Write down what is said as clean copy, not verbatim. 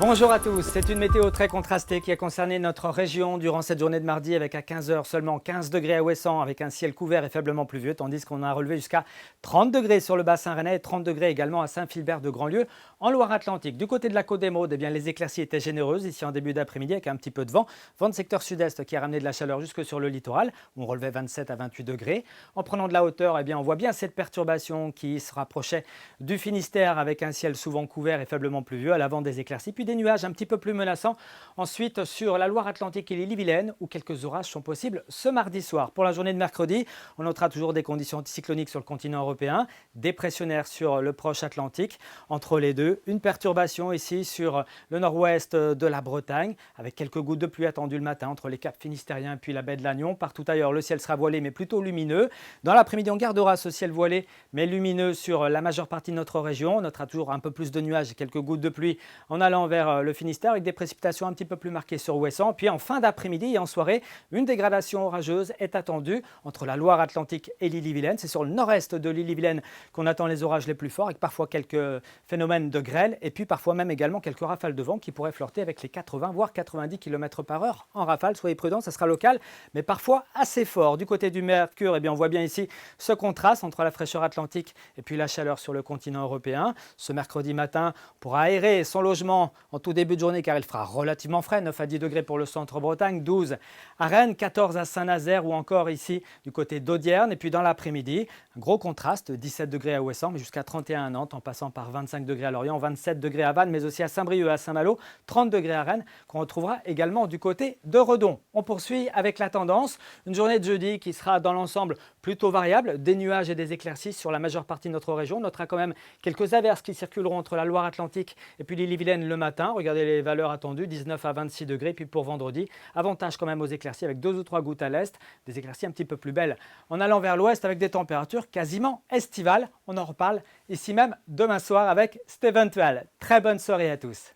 Bonjour à tous, c'est une météo très contrastée qui a concerné notre région durant cette journée de mardi avec à 15 h seulement 15 degrés à Ouessant avec un ciel couvert et faiblement pluvieux, tandis qu'on a relevé jusqu'à 30 degrés sur le bassin rennais et 30 degrés également à Saint-Philbert de Grandlieu en Loire-Atlantique. Du côté de la Côte d'Émeraude, eh bien, les éclaircies étaient généreuses ici en début d'après-midi avec un petit peu de vent. Vent de secteur sud-est qui a ramené de la chaleur jusque sur le littoral où on relevait 27 à 28 degrés. En prenant de la hauteur, eh bien, on voit bien cette perturbation qui se rapprochait du Finistère avec un ciel souvent couvert et faiblement pluvieux à l'avant des éclaircies, puis des nuages un petit peu plus menaçant ensuite sur la Loire-Atlantique et l'Ille-et-Vilaine où quelques orages sont possibles ce mardi soir. Pour la journée de mercredi, on notera toujours des conditions anticycloniques sur le continent européen, dépressionnaires sur le proche Atlantique. Entre les deux, une perturbation ici sur le nord-ouest de la Bretagne avec quelques gouttes de pluie attendues le matin entre les caps finistériens et puis la baie de Lannion. Partout ailleurs, le ciel sera voilé mais plutôt lumineux. Dans l'après-midi, on gardera ce ciel voilé mais lumineux sur la majeure partie de notre région. On notera toujours un peu plus de nuages et quelques gouttes de pluie en allant vers le Finistère avec des précipitations un petit peu plus marquées sur Ouessant. Puis en fin d'après-midi et en soirée, une dégradation orageuse est attendue entre la Loire-Atlantique et l'Ille-et-Vilaine. C'est sur le nord-est de l'Ille-et-Vilaine qu'on attend les orages les plus forts avec parfois quelques phénomènes de grêle et puis parfois même également quelques rafales de vent qui pourraient flirter avec les 80 voire 90 km/h en rafale. Soyez prudents, ça sera local mais parfois assez fort. Du côté du Mercure, eh bien, on voit bien ici ce contraste entre la fraîcheur atlantique et puis la chaleur sur le continent européen. Ce mercredi matin, on pourra aérer son logement en tout début de journée car il fera relativement frais, 9 à 10 degrés pour le centre-Bretagne, 12 à Rennes, 14 à Saint-Nazaire ou encore ici du côté d'Audierne. Et puis dans l'après-midi, un gros contraste, 17 degrés à Ouessant mais jusqu'à 31 à Nantes en passant par 25 degrés à Lorient, 27 degrés à Vannes mais aussi à Saint-Brieuc et à Saint-Malo, 30 degrés à Rennes qu'on retrouvera également du côté de Redon. On poursuit avec la tendance, une journée de jeudi qui sera dans l'ensemble plutôt variable, des nuages et des éclaircies sur la majeure partie de notre région. On notera quand même quelques averses qui circuleront entre la Loire-Atlantique et puis l'Ille-et-Vilaine le matin. Regardez les valeurs attendues, 19 à 26 degrés. Puis pour vendredi, avantage quand même aux éclaircies avec 2 ou 3 gouttes à l'est, des éclaircies un petit peu plus belles en allant vers l'ouest avec des températures quasiment estivales. On en reparle ici même demain soir avec Steven Tual. Très bonne soirée à tous.